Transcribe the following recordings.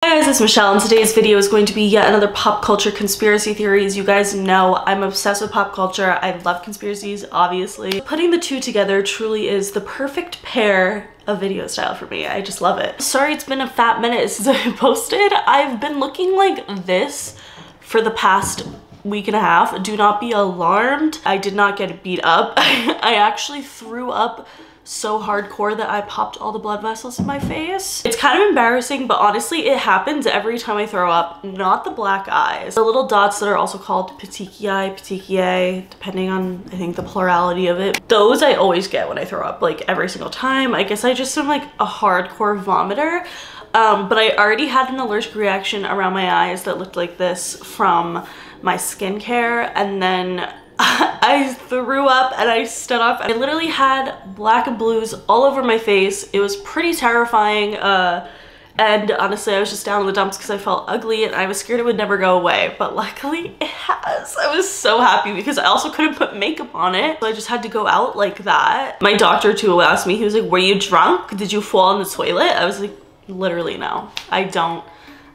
Hey guys, it's Michelle, and today's video is going to be yet another pop culture conspiracy theories. You guys know I'm obsessed with pop culture. I love conspiracies, obviously. Putting the two together truly is the perfect pair of video style for me. I just love it. Sorry it's been a fat minute since I posted. I've been looking like this for the past week and a half. Do not be alarmed. I did not get beat up. I actually threw up so hardcore that I popped all the blood vessels in my face. It's kind of embarrassing, but honestly it happens every time I throw up. Not the black eyes, the little dots that are also called petechiae, depending on I think the plurality of it. Those I always get when I throw up, like every single time. I guess I just am like a hardcore vomiter. But I already had an allergic reaction around my eyes that looked like this from my skincare, and then I threw up and I stood up and I literally had black and blues all over my face. It was pretty terrifying, and honestly I was just down in the dumps because I felt ugly and I was scared it would never go away, but luckily it has. I was so happy because I also couldn't put makeup on it, so I just had to go out like that. My doctor too asked me, he was like, were you drunk? Did you fall in the toilet? I was like, literally no. I don't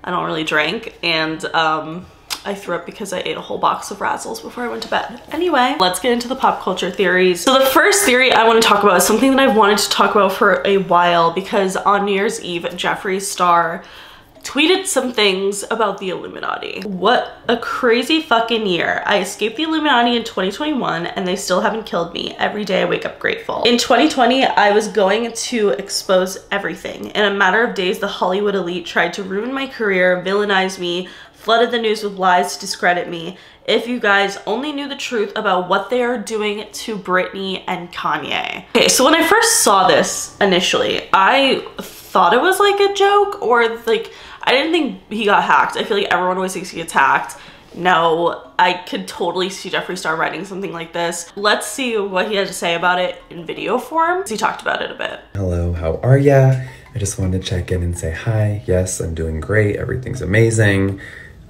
really drink, and I threw up because I ate a whole box of Razzles before I went to bed. Anyway, let's get into the pop culture theories. So the first theory I want to talk about is something that I've wanted to talk about for a while, because on New Year's Eve, Jeffree Star tweeted some things about the Illuminati. What a crazy fucking year. I escaped the Illuminati in 2021 and they still haven't killed me. Every day I wake up grateful. In 2020, I was going to expose everything. In a matter of days, the Hollywood elite tried to ruin my career, villainize me, flooded the news with lies to discredit me. If you guys only knew the truth about what they are doing to Britney and Kanye. Okay, so when I first saw this initially, I thought it was like a joke, or like, I didn't think he got hacked. I feel like everyone always thinks he gets hacked. No, I could totally see Jeffree Star writing something like this. Let's see what he had to say about it in video form. He talked about it a bit. Hello, how are ya? I just wanted to check in and say hi. Yes, I'm doing great. Everything's amazing.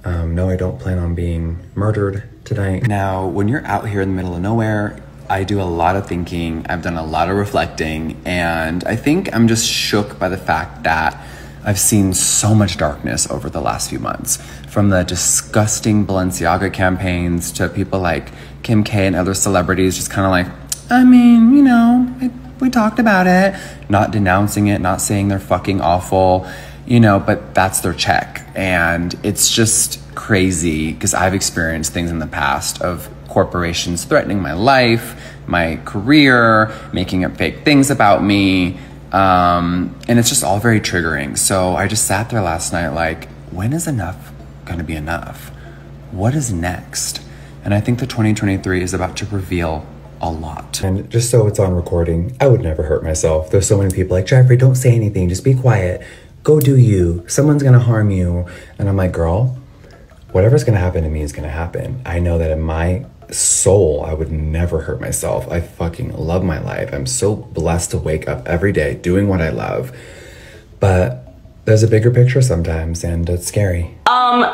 No, I don't plan on being murdered tonight. Now, when you're out here in the middle of nowhere, I do a lot of thinking. I've done a lot of reflecting, and I think I'm just shook by the fact that I've seen so much darkness over the last few months. From the disgusting Balenciaga campaigns to people like Kim K and other celebrities just kind of like, I mean, you know, we talked about it. Not denouncing it, not saying they're fucking awful, you know, but that's their check. And it's just crazy because I've experienced things in the past of corporations threatening my life, my career, making up fake things about me. And it's just all very triggering. So I just sat there last night like, when is enough gonna be enough? What is next? And I think the 2023 is about to reveal a lot. And just so it's on recording, I would never hurt myself. There's so many people like, Jeffree, don't say anything, just be quiet. Go do you. Someone's gonna harm you. And I'm like, girl, whatever's gonna happen to me is gonna happen. I know that in my soul, I would never hurt myself. I fucking love my life. I'm so blessed to wake up every day doing what I love. But there's a bigger picture sometimes, and it's scary.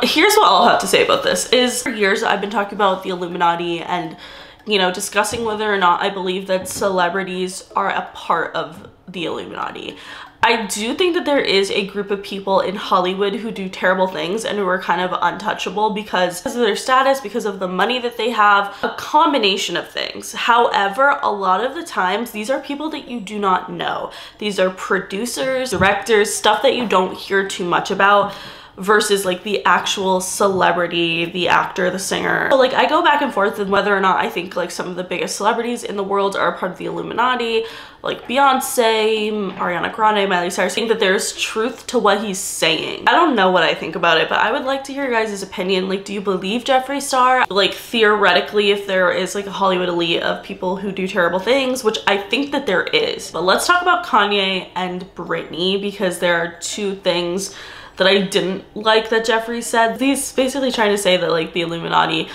Here's what I'll have to say about this is, for years I've been talking about the Illuminati and, you know, discussing whether or not I believe that celebrities are a part of the Illuminati. I do think that there is a group of people in Hollywood who do terrible things and who are kind of untouchable because of their status, because of the money that they have, a combination of things. However, a lot of the times, these are people that you do not know. These are producers, directors, stuff that you don't hear too much about, versus like the actual celebrity, the actor, the singer. So like I go back and forth with whether or not I think like some of the biggest celebrities in the world are a part of the Illuminati, like Beyonce, Ariana Grande, Miley Cyrus. I think that there's truth to what he's saying. I don't know what I think about it, but I would like to hear your guys' opinion. Like, do you believe Jeffree Star? Like, theoretically, if there is like a Hollywood elite of people who do terrible things, which I think that there is. But let's talk about Kanye and Britney, because there are two things that I didn't like that Jeffree said. He's basically trying to say that like the Illuminati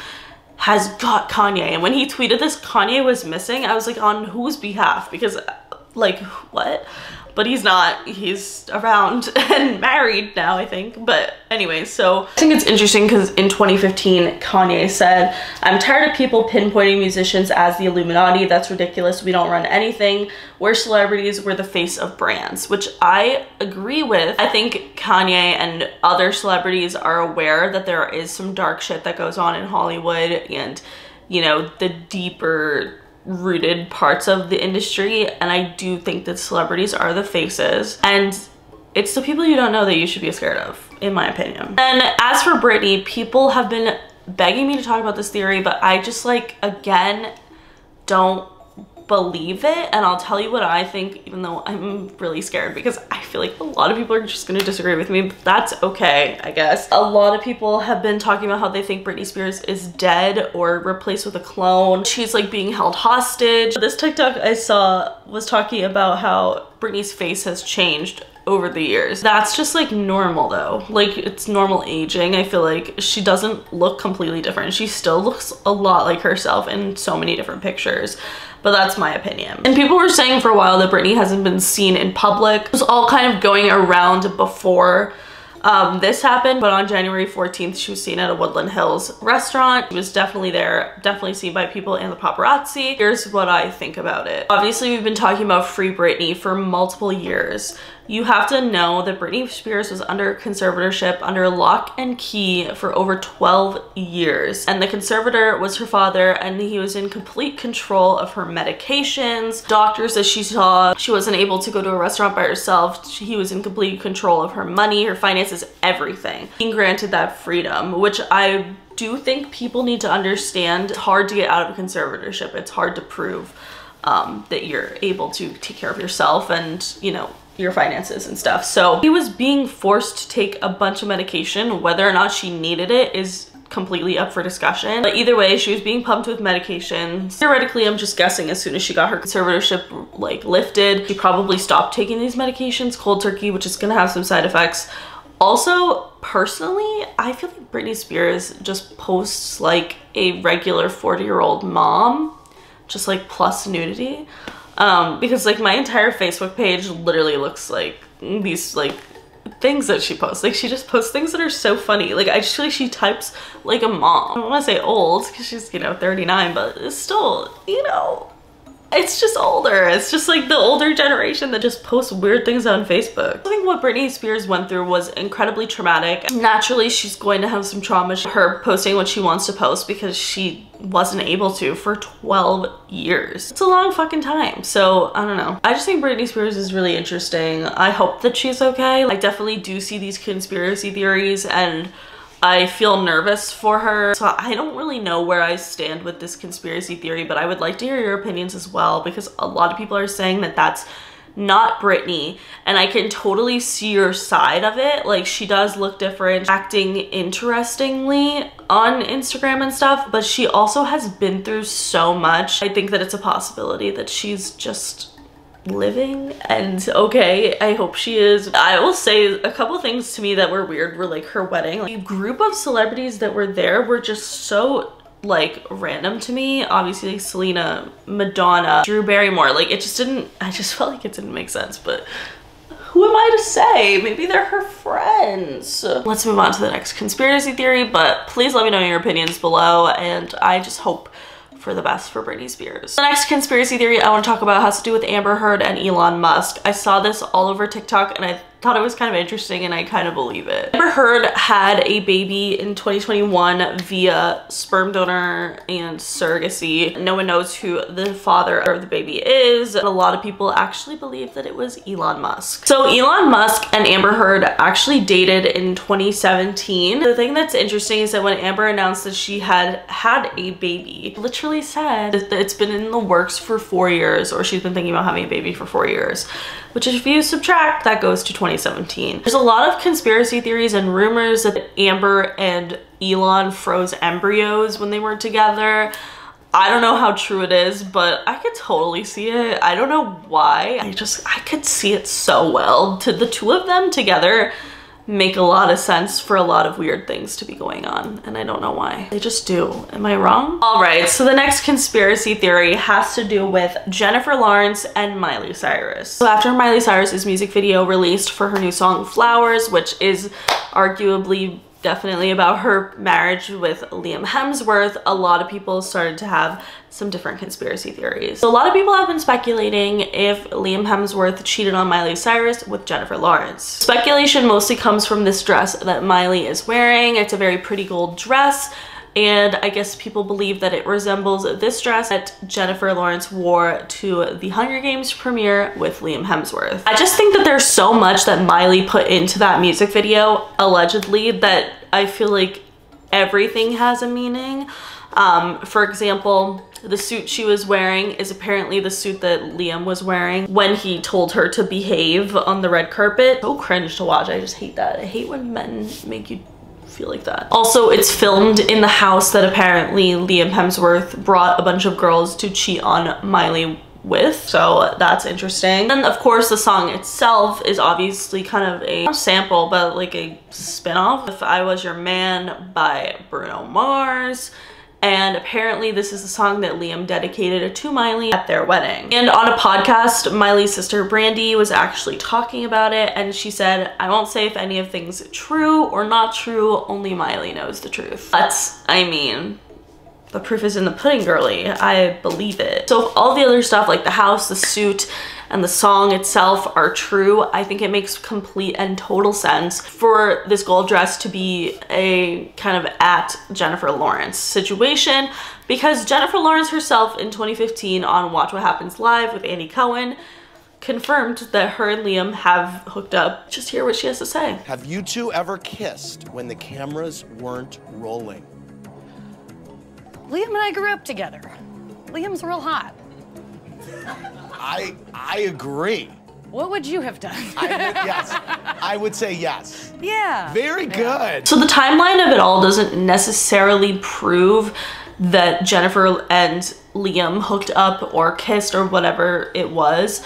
has got Kanye, and when he tweeted this, Kanye was missing. I was like, on whose behalf? Because like, what? but he's not. He's around and married now, I think. But anyway, so I think it's interesting because in 2015, Kanye said, "I'm tired of people pinpointing musicians as the Illuminati. That's ridiculous. We don't run anything. We're celebrities. We're the face of brands," which I agree with. I think Kanye and other celebrities are aware that there is some dark shit that goes on in Hollywood and, you know, the deeper rooted parts of the industry, and I do think that celebrities are the faces, and it's the people you don't know that you should be scared of, in my opinion. And as for Britney, people have been begging me to talk about this theory, but I just, like, again, don't believe it, and I'll tell you what I think, even though I'm really scared because I feel like a lot of people are just gonna disagree with me, but that's okay, I guess. A lot of people have been talking about how they think Britney Spears is dead or replaced with a clone. She's like being held hostage. This TikTok I saw was talking about how Britney's face has changed over the years. That's just like normal though. Like, it's normal aging. I feel like she doesn't look completely different. She still looks a lot like herself in so many different pictures. But that's my opinion. And people were saying for a while that Britney hasn't been seen in public. It was all kind of going around before this happened, but on January 14th, she was seen at a Woodland Hills restaurant. She was definitely there, definitely seen by people and the paparazzi. Here's what I think about it. Obviously, we've been talking about Free Britney for multiple years. You have to know that Britney Spears was under conservatorship, under lock and key for over 12 years. And the conservator was her father, and he was in complete control of her medications, doctors that she saw. She wasn't able to go to a restaurant by herself. He was in complete control of her money, her finances, everything. Being granted that freedom, which I do think people need to understand. It's hard to get out of a conservatorship. It's hard to prove that you're able to take care of yourself and, you know, your finances and stuff. So he was being forced to take a bunch of medication. Whether or not she needed it is completely up for discussion. But either way, she was being pumped with medication. Theoretically, I'm just guessing as soon as she got her conservatorship like lifted, she probably stopped taking these medications cold turkey, which is gonna have some side effects. Also, personally, I feel like Britney Spears just posts like a regular 40-year-old mom, just like plus nudity. Because like my entire Facebook page literally looks like these like things that she posts. Like, she just posts things that are so funny. Like, I just feel like she types like a mom. I don't want to say old because she's, you know, 39, but it's still, you know, it's just older. It's just like the older generation that just posts weird things on Facebook. I think what Britney Spears went through was incredibly traumatic. Naturally, she's going to have some trauma, her posting what she wants to post, because she wasn't able to for 12 years. It's a long fucking time. So I don't know. I just think Britney Spears is really interesting. I hope that she's okay. I definitely do see these conspiracy theories and I feel nervous for her. So I don't really know where I stand with this conspiracy theory, but I would like to hear your opinions as well, because a lot of people are saying that that's not Britney, and I can totally see your side of it. Like, she does look different, acting interestingly on Instagram and stuff, but she also has been through so much. I think that it's a possibility that she's just living, and okay, I hope she is. I will say a couple things to me that were weird were like her wedding. Like, a group of celebrities that were there were just so like random to me. Obviously, like Selena, Madonna, Drew Barrymore, like it just didn't, I just felt like it didn't make sense, but who am I to say? Maybe they're her friends. Let's move on to the next conspiracy theory, but please let me know your opinions below, and I just hope for the best for Britney Spears. The next conspiracy theory I want to talk about has to do with Amber Heard and Elon Musk. I saw this all over TikTok and I thought it was kind of interesting, and I kind of believe it. Amber Heard had a baby in 2021 via sperm donor and surrogacy. No one knows who the father of the baby is. A lot of people actually believe that it was Elon Musk. So Elon Musk and Amber Heard actually dated in 2017. The thing that's interesting is that when Amber announced that she had a baby, it literally said that it's been in the works for 4 years, or she's been thinking about having a baby for 4 years, which if you subtract, that goes to 2017. There's a lot of conspiracy theories and rumors that Amber and Elon froze embryos when they were together. I don't know how true it is, but I could totally see it. I don't know why. I could see it so well. To the two of them together, make a lot of sense for a lot of weird things to be going on, and I don't know why. They just do. Am I wrong? All right, so the next conspiracy theory has to do with Jennifer Lawrence and Miley Cyrus. So after Miley Cyrus's music video released for her new song Flowers, which is arguably definitely about her marriage with Liam Hemsworth, a lot of people started to have some different conspiracy theories. So a lot of people have been speculating if Liam Hemsworth cheated on Miley Cyrus with Jennifer Lawrence. Speculation mostly comes from this dress that Miley is wearing. It's a very pretty gold dress, and I guess people believe that it resembles this dress that Jennifer Lawrence wore to the Hunger Games premiere with Liam Hemsworth. I just think that there's so much that Miley put into that music video, allegedly, that I feel like everything has a meaning. For example, the suit she was wearing is apparently the suit that Liam was wearing when he told her to behave on the red carpet. So cringe to watch. I just hate that. I hate when men make you feel like that. Also, it's filmed in the house that apparently Liam Hemsworth brought a bunch of girls to cheat on Miley with, so that's interesting. And of course the song itself is obviously kind of a sample, but like a spin-off, If I Was Your Man by Bruno Mars. And apparently this is the song that Liam dedicated to Miley at their wedding. And on a podcast, Miley's sister Brandy was actually talking about it, and she said, "I won't say if any of things true or not true, only Miley knows the truth." That's, I mean, the proof is in the pudding, girly. I believe it. So if all the other stuff like the house, the suit, and the song itself are true, I think it makes complete and total sense for this gold dress to be a kind of at Jennifer Lawrence situation, because Jennifer Lawrence herself in 2015 on Watch What Happens Live with Andy Cohen confirmed that her and Liam have hooked up. Just hear what she has to say. Have you two ever kissed when the cameras weren't rolling? Liam and I grew up together. Liam's real hot. I agree. What would you have done? Yes, I would say yes. Yeah. Very good. So the timeline of it all doesn't necessarily prove that Jennifer and Liam hooked up or kissed or whatever it was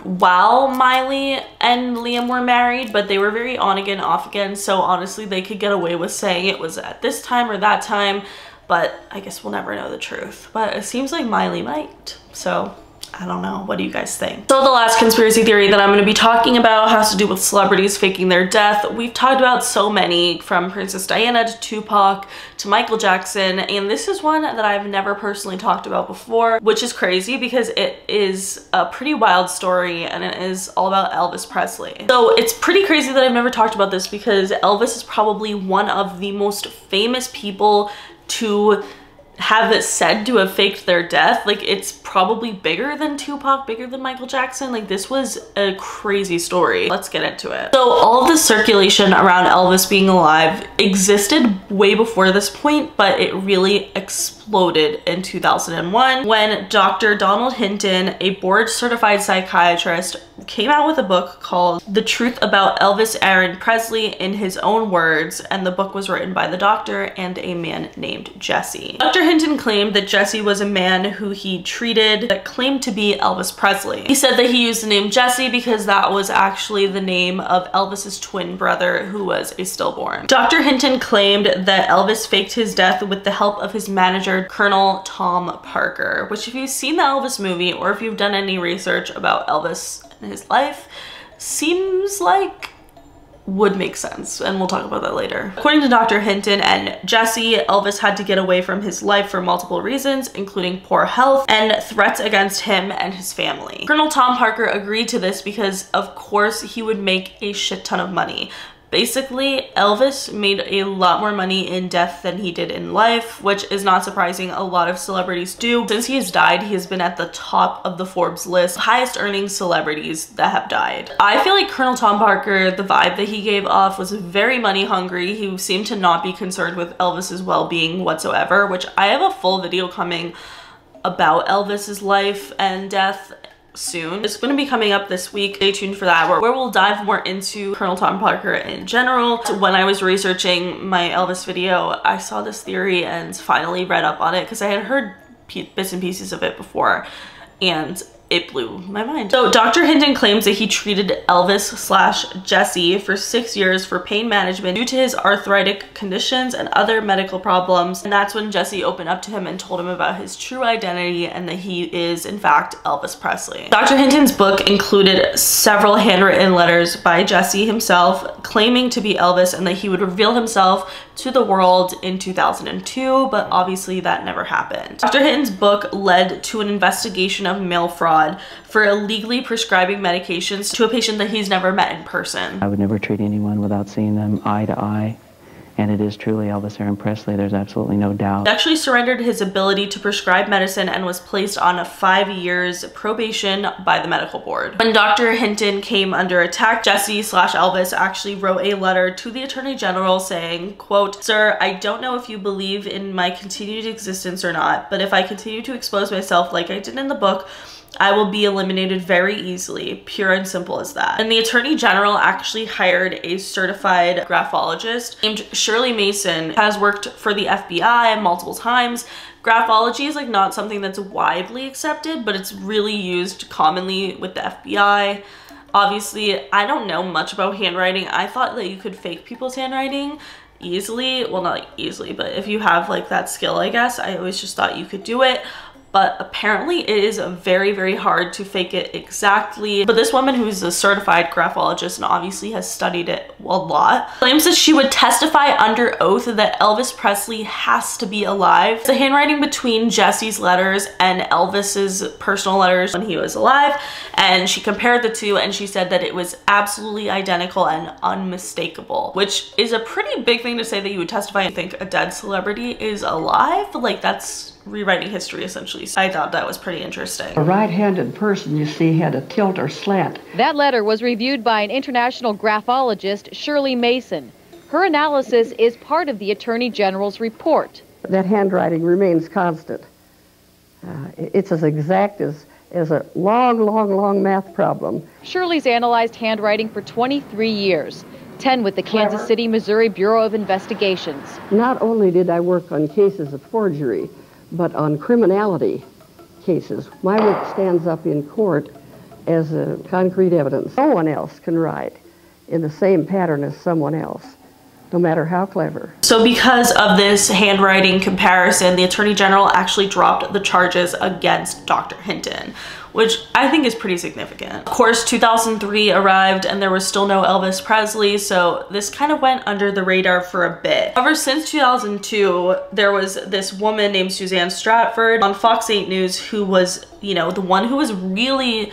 while Miley and Liam were married, but they were very on again, off again, so honestly they could get away with saying it was at this time or that time, but I guess we'll never know the truth. But it seems like Miley might, so I don't know. What do you guys think? So the last conspiracy theory that I'm going to be talking about has to do with celebrities faking their death. We've talked about so many, from Princess Diana to Tupac to Michael Jackson, and this is one that I've never personally talked about before, which is crazy because it is a pretty wild story, and it is all about Elvis Presley. So it's pretty crazy that I've never talked about this because Elvis is probably one of the most famous people to have it said to have faked their death. Like, it's probably bigger than Tupac, bigger than Michael Jackson. Like, this was a crazy story. Let's get into it. So all of the circulation around Elvis being alive existed way before this point, but it really exploded in 2001 when Dr. Donald Hinton, a board certified psychiatrist, came out with a book called The Truth About Elvis Aaron Presley in his own words, and the book was written by the doctor and a man named Jesse. Dr. Hinton claimed that Jesse was a man who he treated that claimed to be Elvis Presley. He said that he used the name Jesse because that was actually the name of Elvis's twin brother, who was a stillborn. Dr. Hinton claimed that Elvis faked his death with the help of his manager, Colonel Tom Parker, which, if you've seen the Elvis movie or if you've done any research about Elvis and his life, seems like would make sense, and we'll talk about that later. According to Dr. Hinton and Jesse, Elvis had to get away from his life for multiple reasons, including poor health and threats against him and his family. Colonel Tom Parker agreed to this because, of course, he would make a shit ton of money. Basically, Elvis made a lot more money in death than he did in life, which is not surprising. A lot of celebrities do. Since he has died, he has been at the top of the Forbes list, highest earning celebrities that have died. I feel like Colonel Tom Parker, the vibe that he gave off was very money hungry. He seemed to not be concerned with Elvis's well-being whatsoever, which I have a full video coming about Elvis's life and death soon. It's going to be coming up this week. Stay tuned for that, where we'll dive more into Colonel Tom Parker in general. When I was researching my Elvis video, I saw this theory and finally read up on it because I had heard bits and pieces of it before, and it blew my mind. So Dr. Hinton claims that he treated Elvis/Jesse for 6 years for pain management due to his arthritic conditions and other medical problems. And that's when Jesse opened up to him and told him about his true identity and that he is in fact Elvis Presley. Dr. Hinton's book included several handwritten letters by Jesse himself claiming to be Elvis and that he would reveal himself to the world in 2002, but obviously that never happened. Dr. Hinton's book led to an investigation of mail fraud for illegally prescribing medications to a patient that he's never met in person. I would never treat anyone without seeing them eye to eye. And it is truly Elvis Aaron Presley, there's absolutely no doubt. He actually surrendered his ability to prescribe medicine and was placed on a 5 years probation by the medical board. When Dr. Hinton came under attack, Jesse/Elvis actually wrote a letter to the Attorney General saying, quote, "Sir, I don't know if you believe in my continued existence or not, but if I continue to expose myself like I did in the book, I will be eliminated very easily, pure and simple as that." And the Attorney General actually hired a certified graphologist named Shirley Mason, has worked for the FBI multiple times. Graphology is like not something that's widely accepted, but it's really used commonly with the FBI. Obviously, I don't know much about handwriting. I thought that you could fake people's handwriting easily. Well, not easily, but if you have like that skill, I guess. I always just thought you could do it. But apparently it is very, very hard to fake it exactly. But this woman, who's a certified graphologist and obviously has studied it a lot, claims that she would testify under oath that Elvis Presley has to be alive. The handwriting between Jesse's letters and Elvis's personal letters when he was alive, and she compared the two and she said that it was absolutely identical and unmistakable, which is a pretty big thing to say that you would testify and think a dead celebrity is alive. Like, that's rewriting history essentially. I thought that was pretty interesting. A right-handed person, you see, had a tilt or slant. That letter was reviewed by an international graphologist, Shirley Mason. Her analysis is part of the Attorney General's report. That handwriting remains constant. It's as exact as a long math problem. Shirley's analyzed handwriting for 23 years, 10 with the Kansas City, Missouri Bureau of Investigations. Not only did I work on cases of forgery, but on criminality cases. My work stands up in court as a concrete evidence. No one else can write in the same pattern as someone else, no matter how clever. So because of this handwriting comparison, the Attorney General actually dropped the charges against Dr. Hinton, which I think is pretty significant. Of course, 2003 arrived and there was still no Elvis Presley, so this kind of went under the radar for a bit. However, since 2002, there was this woman named Suzanne Stratford on Fox 8 News who was, you know, the one who was really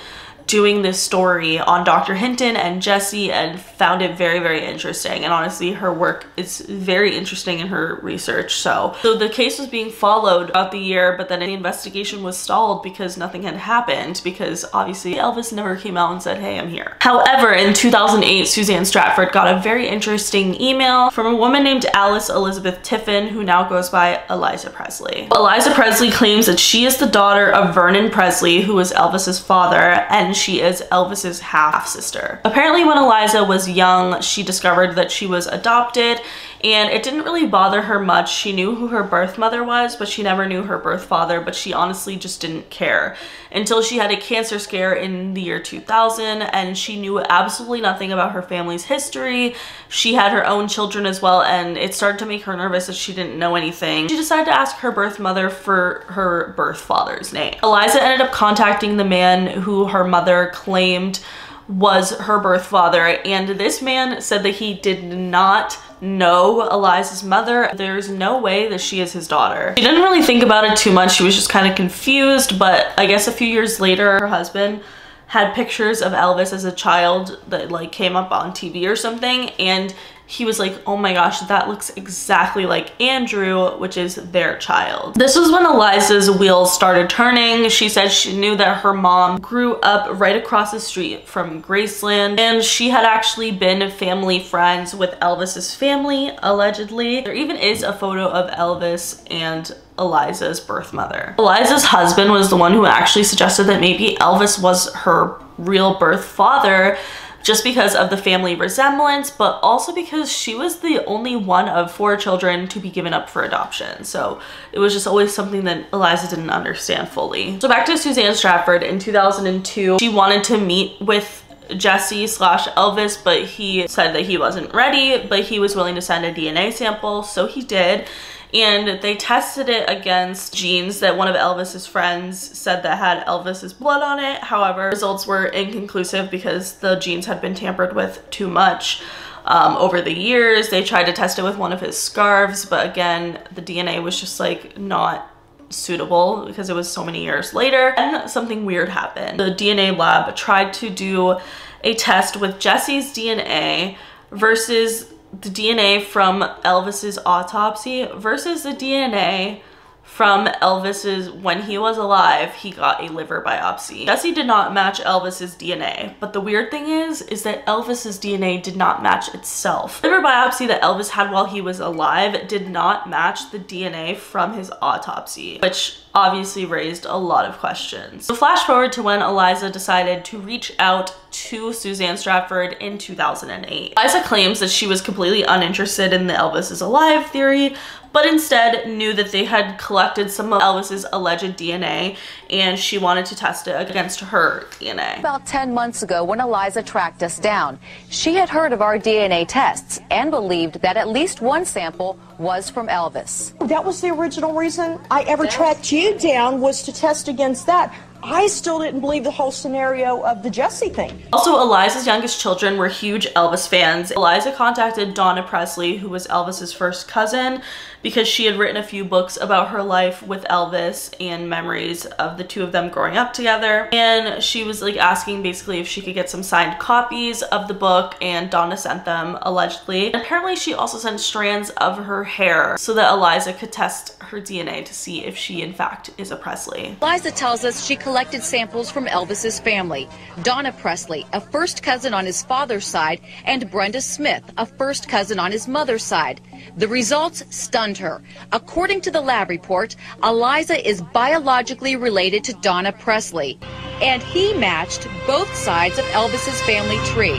doing this story on Dr. Hinton and Jesse and found it very, very interesting. And honestly, her work is very interesting in her research. So the case was being followed throughout the year, but then the investigation was stalled because nothing had happened, because obviously Elvis never came out and said, "Hey, I'm here." However, in 2008, Suzanne Stratford got a very interesting email from a woman named Alice Elizabeth Tiffin, who now goes by Eliza Presley. Eliza Presley claims that she is the daughter of Vernon Presley, who was Elvis's father, and she is Elvis's half-sister. Apparently when Eliza was young, she discovered that she was adopted, and it didn't really bother her much. She knew who her birth mother was, but she never knew her birth father, but she honestly just didn't care until she had a cancer scare in the year 2000, and she knew absolutely nothing about her family's history. She had her own children as well, and it started to make her nervous that she didn't know anything. She decided to ask her birth mother for her birth father's name. Eliza ended up contacting the man who her mother claimed was her birth father, and this man said that he did not know Eliza's mother. There's no way that she is his daughter. She didn't really think about it too much. She was just kind of confused, but I guess a few years later, her husband had pictures of Elvis as a child that like came up on TV or something, and he was like, "Oh my gosh, that looks exactly like Andrew," which is their child. This was when Eliza's wheels started turning. She said she knew that her mom grew up right across the street from Graceland, and she had actually been family friends with Elvis's family, allegedly. There even is a photo of Elvis and Eliza's birth mother. Eliza's husband was the one who actually suggested that maybe Elvis was her real birth father, just because of the family resemblance, but also because she was the only one of 4 children to be given up for adoption. So it was just always something that Eliza didn't understand fully. So back to Suzanne Stratford. In 2002, she wanted to meet with Jesse / Elvis, but he said that he wasn't ready, but he was willing to send a DNA sample, so he did. And they tested it against genes that one of Elvis's friends said that had Elvis's blood on it. However, results were inconclusive because the genes had been tampered with too much over the years. They tried to test it with one of his scarves, but again, the DNA was just like not suitable because it was so many years later. And something weird happened. The DNA lab tried to do a test with Jesse's DNA versus the DNA from Elvis's autopsy versus the DNA from Elvis's when he was alive. He got a liver biopsy. Jesse did not match Elvis's DNA, but the weird thing is that Elvis's DNA did not match itself. The liver biopsy that Elvis had while he was alive did not match the DNA from his autopsy, which obviously raised a lot of questions. So flash forward to when Eliza decided to reach out to Suzanne Stratford in 2008. Eliza claims that she was completely uninterested in the Elvis is alive theory, but instead knew that they had collected some of Elvis's alleged DNA and she wanted to test it against her DNA. About 10 months ago, when Eliza tracked us down, she had heard of our DNA tests and believed that at least one sample was from Elvis. That was the original reason I ever tracked you down, was to test against that. I still didn't believe the whole scenario of the Jesse thing. Also, Eliza's youngest children were huge Elvis fans. Eliza contacted Donna Presley, who was Elvis's first cousin, because she had written a few books about her life with Elvis and memories of the two of them growing up together. And she was like asking basically if she could get some signed copies of the book, and Donna sent them, allegedly. And apparently she also sent strands of her hair so that Eliza could test her DNA to see if she in fact is a Presley. Eliza tells us she collected samples from Elvis's family. Donna Presley, a first cousin on his father's side, and Brenda Smith, a first cousin on his mother's side. The results stunned her. According to the lab report, Eliza is biologically related to Donna Presley, and he matched both sides of Elvis's family tree.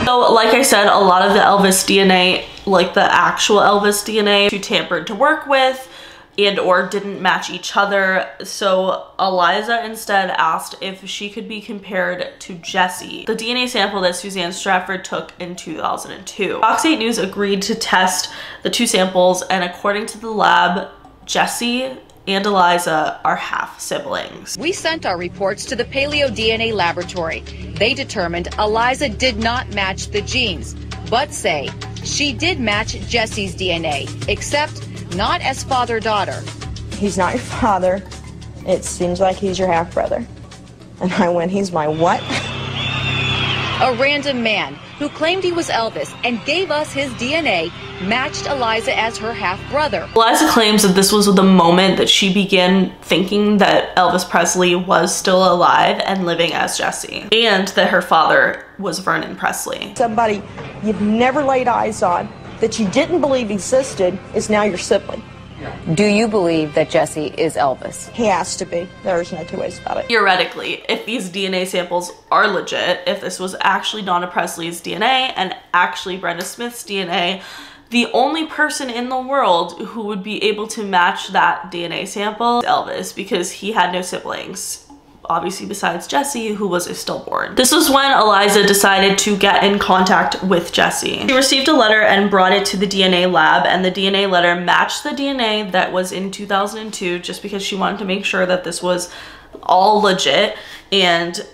So like I said, a lot of the Elvis DNA, like the actual Elvis DNA, she tampered to work with and or didn't match each other. So Eliza instead asked if she could be compared to Jesse, the DNA sample that Suzanne Stratford took in 2002. Fox 8 News agreed to test the two samples, and according to the lab, Jesse and Eliza are half siblings. We sent our reports to the Paleo DNA laboratory. They determined Eliza did not match the genes, but say she did match Jesse's DNA, except not as father-daughter. He's not your father. It seems like he's your half-brother. And I went, he's my what? A random man who claimed he was Elvis and gave us his DNA matched Eliza as her half-brother. Eliza claims that this was the moment that she began thinking that Elvis Presley was still alive and living as Jesse, and that her father was Vernon Presley. Somebody you've never laid eyes on, that you didn't believe existed, is now your sibling. Do you believe that Jesse is Elvis? He has to be. There's no two ways about it. Theoretically, if these DNA samples are legit, if this was actually Donna Presley's DNA and actually Brenda Smith's DNA, the only person in the world who would be able to match that DNA sample is Elvis, because he had no siblings, obviously besides Jesse, who was a stillborn. This was when Eliza decided to get in contact with Jesse. She received a letter and brought it to the DNA lab, and the DNA letter matched the DNA that was in 2002, just because she wanted to make sure that this was all legit, and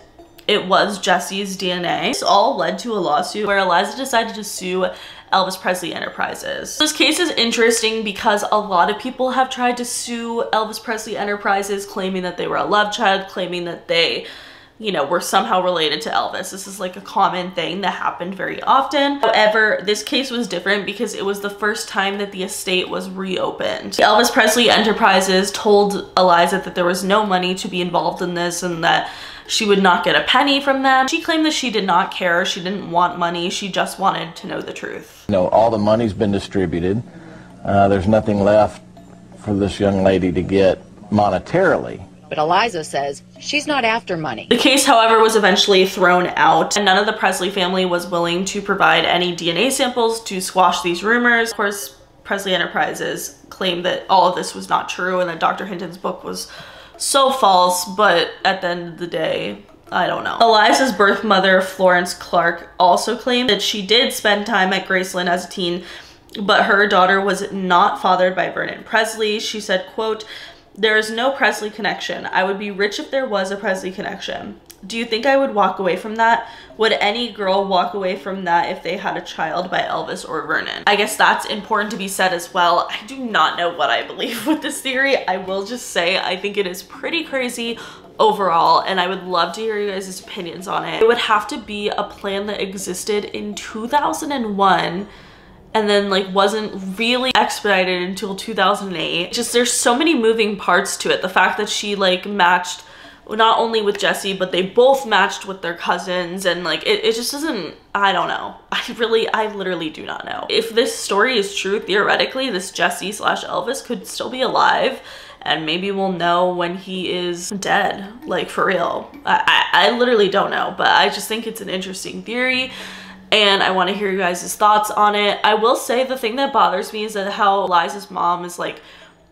it was Jesse's DNA. This all led to a lawsuit where Eliza decided to sue Elvis Presley Enterprises. This case is interesting because a lot of people have tried to sue Elvis Presley Enterprises, claiming that they were a love child, claiming that they, you know, were somehow related to Elvis. This is like a common thing that happened very often. However, this case was different because it was the first time that the estate was reopened. The Elvis Presley Enterprises told Eliza that there was no money to be involved in this and that she would not get a penny from them. She claimed that she did not care. She didn't want money. She just wanted to know the truth. You know, all the money's been distributed. There's nothing left for this young lady to get monetarily. But Eliza says she's not after money. The case, however, was eventually thrown out, and none of the Presley family was willing to provide any DNA samples to squash these rumors. Of course, Presley Enterprises claimed that all of this was not true and that Dr. Hinton's book was so false, but at the end of the day, I don't know. Eliza's birth mother, Florence Clark, also claimed that she did spend time at Graceland as a teen, but her daughter was not fathered by Vernon Presley. She said, quote, "There is no Presley connection. I would be rich if there was a Presley connection. Do you think I would walk away from that? Would any girl walk away from that if they had a child by Elvis or Vernon?" I guess that's important to be said as well. I do not know what I believe with this theory. I will just say I think it is pretty crazy overall, and I would love to hear you guys' opinions on it. It would have to be a plan that existed in 2001 and then like wasn't really expedited until 2008. Just there's so many moving parts to it. The fact that she like matched not only with Jesse, but they both matched with their cousins, and like it just doesn't, I don't know. I literally do not know. If this story is true, theoretically this Jesse slash Elvis could still be alive, and maybe we'll know when he is dead, like for real. I literally don't know, but I just think it's an interesting theory, and I want to hear you guys' thoughts on it. I will say the thing that bothers me is that how Eliza's mom is like,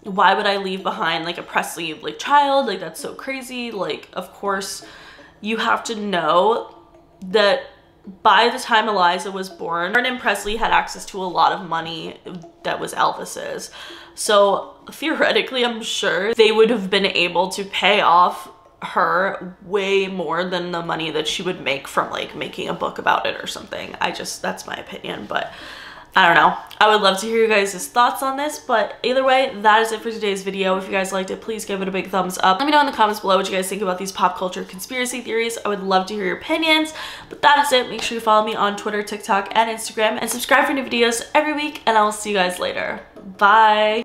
why would I leave behind like a Presley like child? Like that's so crazy. Like, of course you have to know that by the time Eliza was born, Vernon Presley had access to a lot of money that was Elvis's. So theoretically, I'm sure they would have been able to pay off her way more than the money that she would make from like making a book about it or something. That's my opinion, but I don't know. I would love to hear you guys' thoughts on this, but either way, that is it for today's video. If you guys liked it, please give it a big thumbs up. Let me know in the comments below what you guys think about these pop culture conspiracy theories. I would love to hear your opinions, but that is it. Make sure you follow me on Twitter, TikTok, and Instagram, and subscribe for new videos every week, and I will see you guys later. Bye!